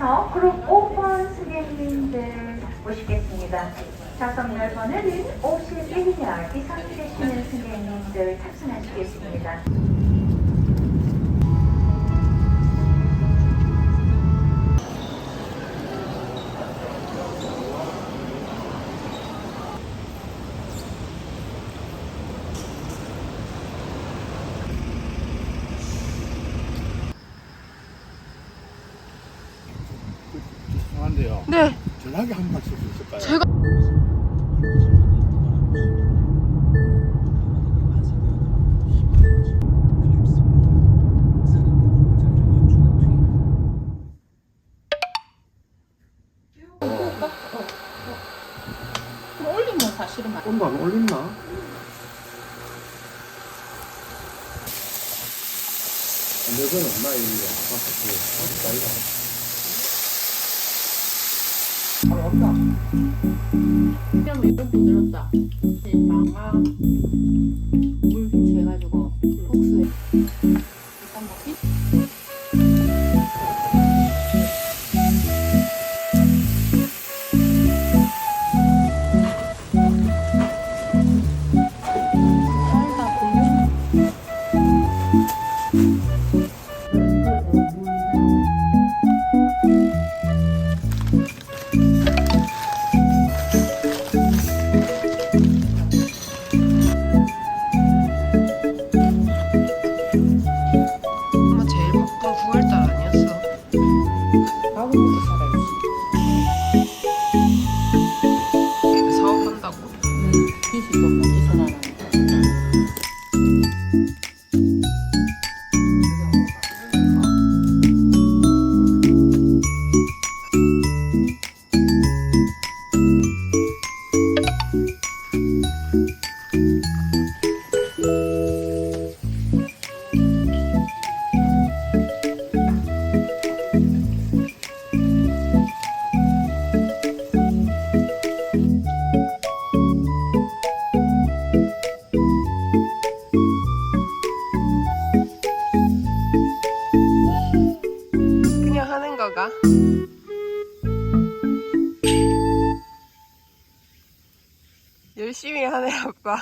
이어서 그룹 5번 승객님들 모시겠습니다. 좌석 열번을 51열 이상 되시는 승객님들 탑승하시겠습니다. 죄송한데요. 네. 전화기 한 번 쓸 수 있을까요? 제가 올리면 사실은 막 온도 안 올렸나? 안되서는 엄마 이 그냥 이런 부드럽다. 망아 물 주해가지고 국수에 일단 먹기. 살다 공룡. 엄마 제일 바쁜 9월달 아니었어? 밥은 살아야지. 사업한다고? 빚이 좀 있어나는. 그냥 하는 거가? 열심히 하네 아빠.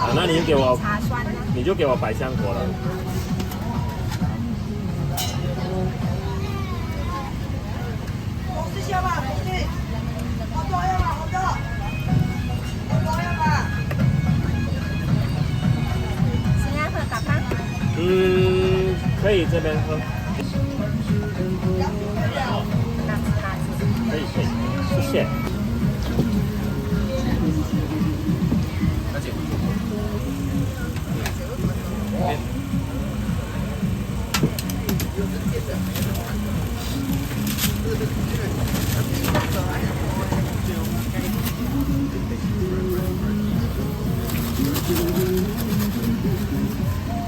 啊，那你给我，你就给我百香果了。嗯，可以这边喝。可以，谢谢。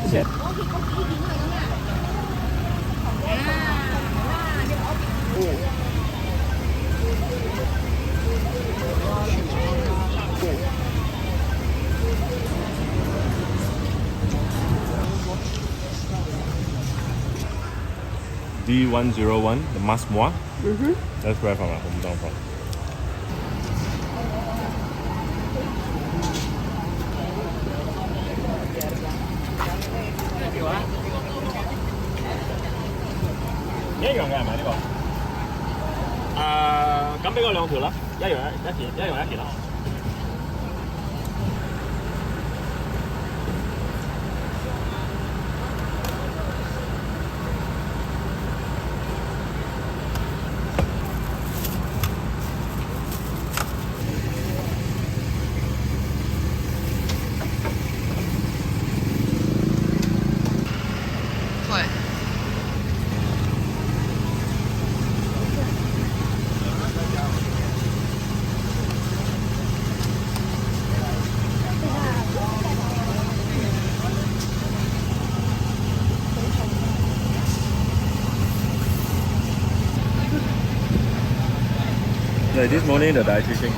谢谢。D101, the Masmoa. That's where from our hometown from. Nhớ rồi nghe mày đi con. À, cắm俾我兩條啦，一樣一件啦。会。Yeah, this morning the dietitian.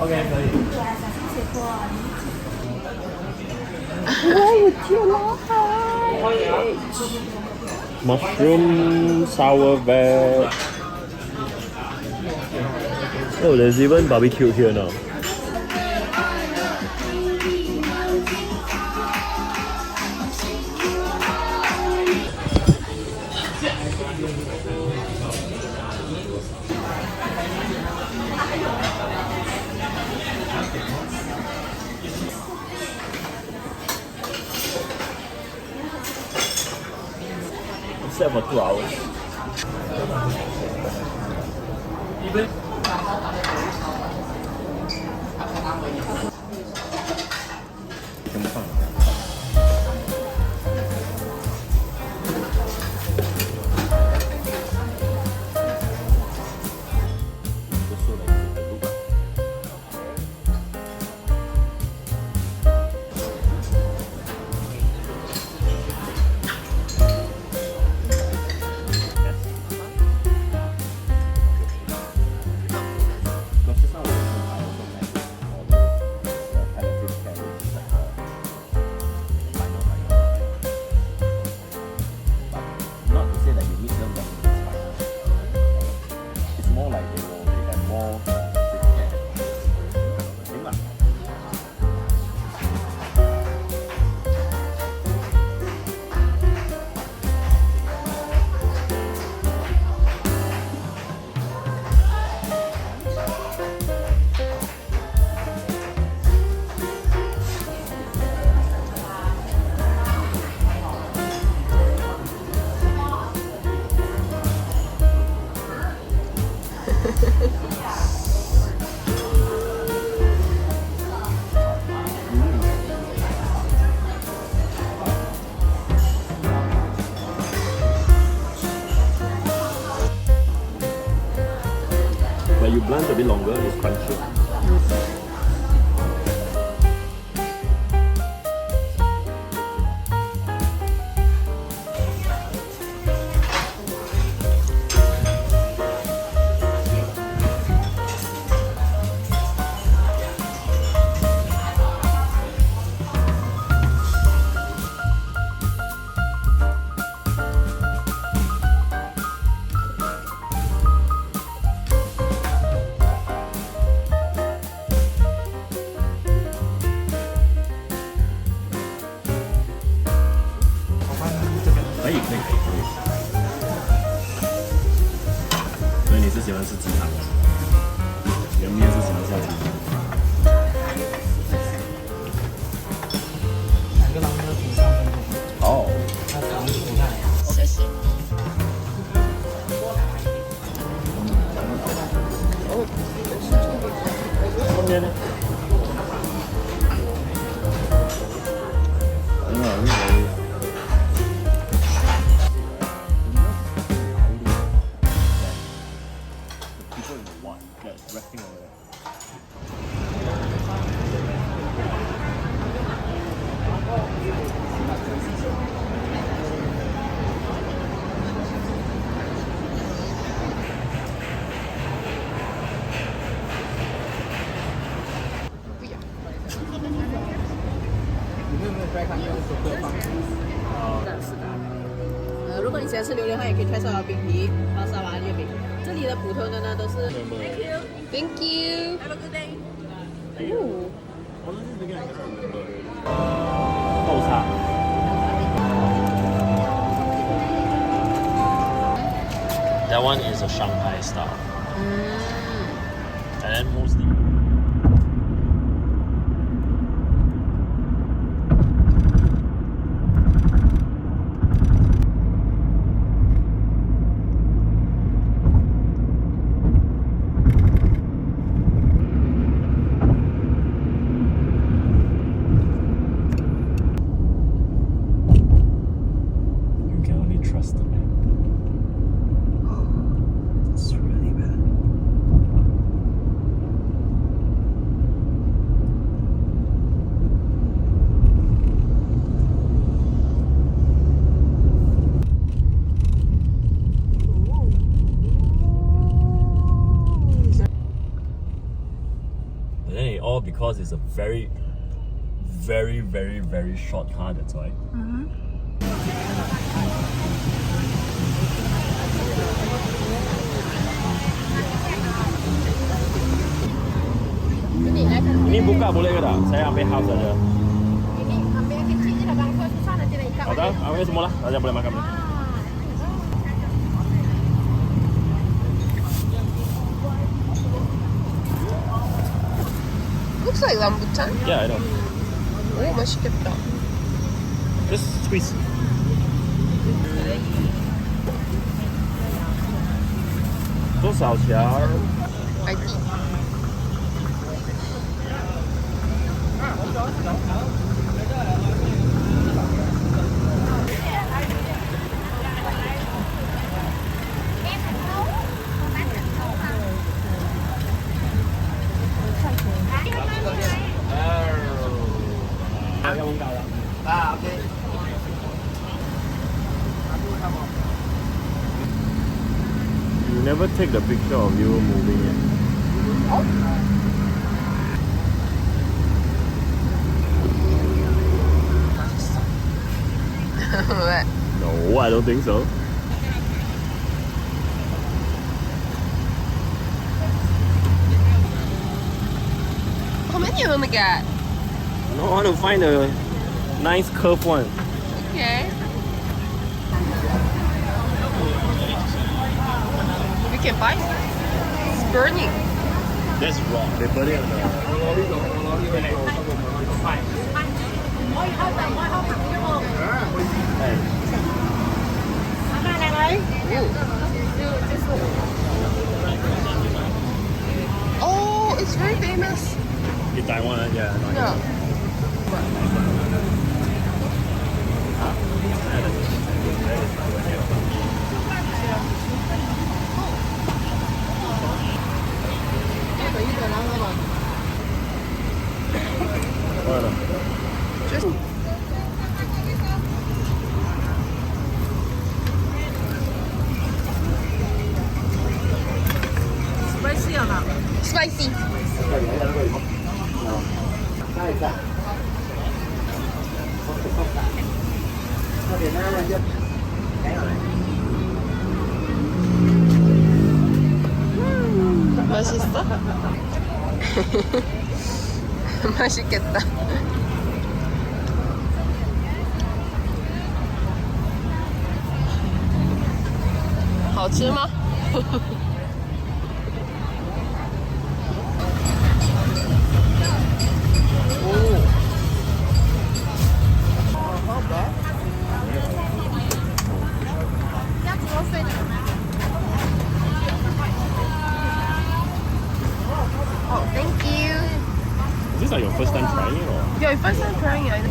OK，可以。Mushroom sour veg. Oh, there's even barbecue here now. Set for 2 hours. Not to say that you meet them, but it's more like they have more thing lah. But you blunt a bit longer, it's crunchy.可以。所以你是喜欢吃鸡汤，原面是喜欢下鸡汤。两个狼人煮3分钟，哦，那常煮看。谢谢。后面呢？很好，很好。People in the one that's resting over there. Oh. 如果你喜欢吃榴莲的话，也可以 try 烧饼皮，还有沙瓦月饼。这里的普通的呢都是。Thank you. Thank you. Have a good day. Ooh. 豆沙。That one is a Shanghai style. And then mostly. Trust them. It's really bad. because it's a very, very, very, very short car. That's why. Ini buka boleh ke tak? Saya ambil half saja. Ini ambil yang kecil je lah bang. Kau susah nanti nak ikat. Ada? Ambil semua lah. Saja boleh makan. Looks like rambutan. Yeah, I know. Oh, 맛있겠다. Just squeeze.多少钱？ 알지? You never take the picture of you moving yet. 왜? No, I don't think so. How many you want to get? No, I want to find a nice curved one. Okay. We can buy it. It's burning. That's wrong. They put it on the. Oh, it's very famous. In Taiwan, yeah. Yeah. Just Spicy or not? spicy. 맛있어? 맛있겠다. 好吃吗？Oh, thank you. Is this like your first time trying it or? Yeah, first time trying it.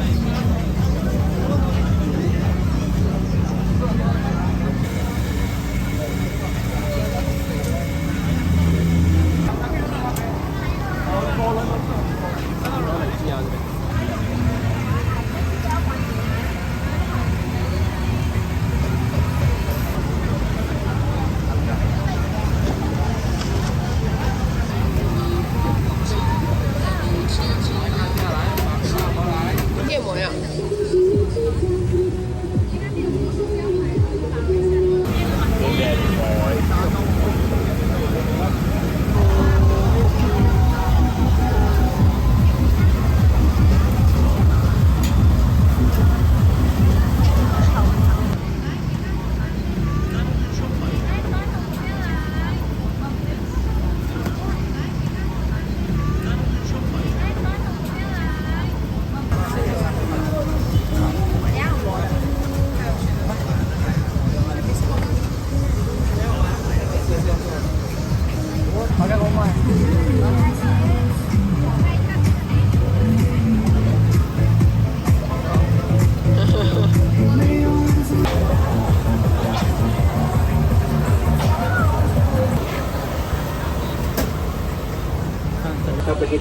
이게 뭐야?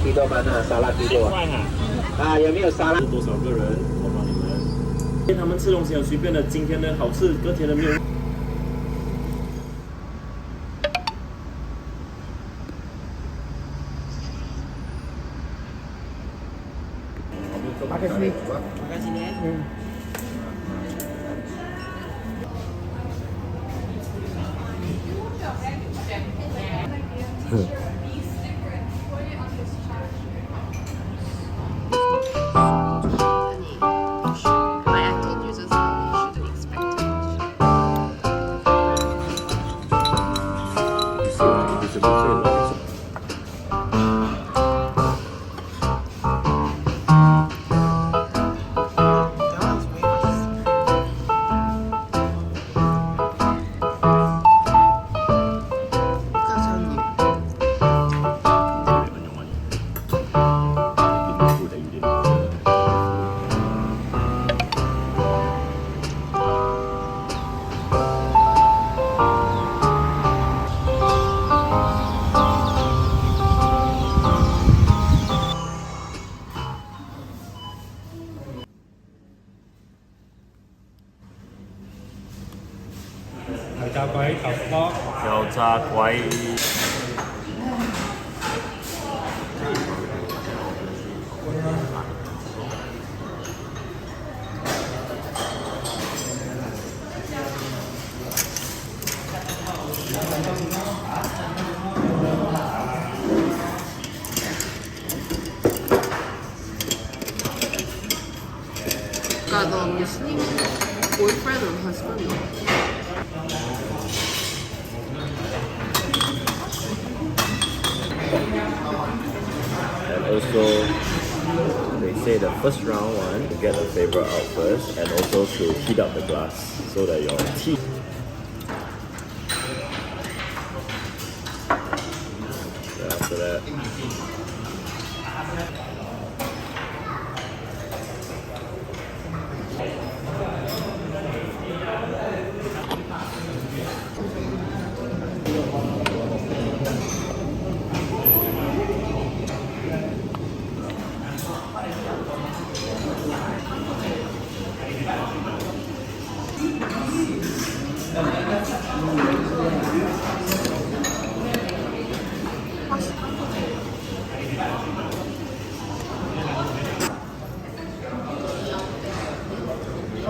提多吗？那沙拉提多快哈！啊？有没有沙拉？多少个人？我帮你们。他们吃东西很随便的，今天的好吃，隔天的没有。Terima kasih ya. My acting uses how you shouldn't expect it. 是不对了。 炸鬼頭殼。油炸鬼。Got the Muslim boyfriend or husband. And also, they say the first round one to get the flavor out first, and also to heat up the glass so that your tea. Then after that,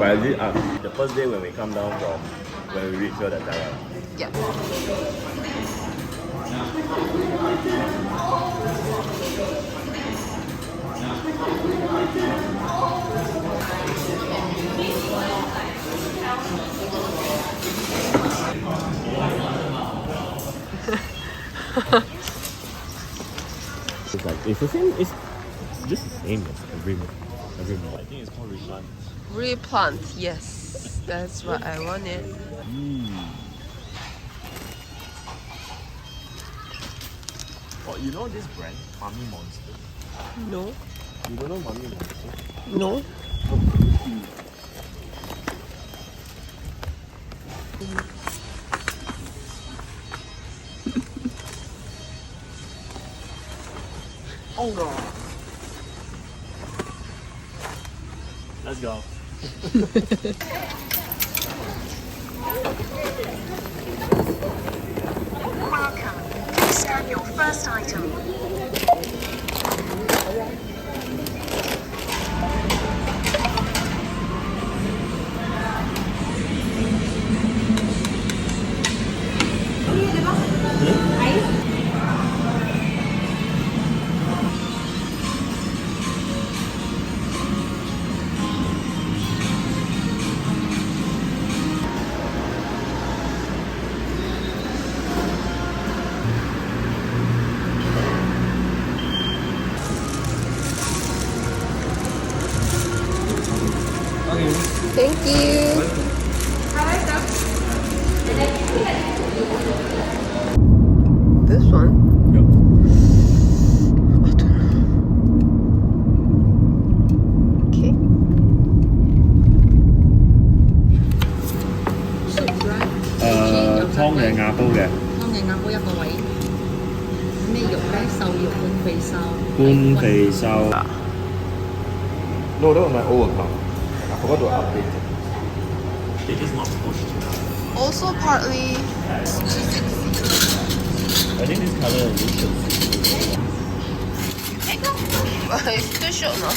but the first day when we come down from when we reach here that time. Yeah. It's like it's the same. It's just the same as every month. I think it's called replant. Replant, yes. That's what I wanted. Oh, you know this brand, Mummy Monster? No. You don't know Mummy Monster? No. Oh no. Let's go. Welcome. Please scan your first item. Thank you. This one? Yep. I don't know. Okay. Soup, right? 湯嘅亞煲嘅，湯嘅鴨煲一個位，咩肉咧？瘦肉半肥瘦。官肥瘦。No, that was my old account. I forgot to update it. It is not pushed. Also partly. I think this color is delicious. It's too short now.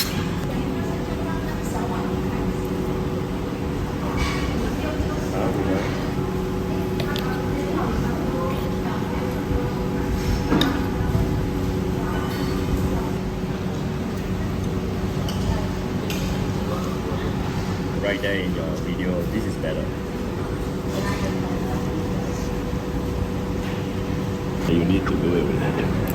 right there in your video, this is better. You need to do it with it.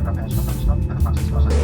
frappés, 小粉 stop, and Francis was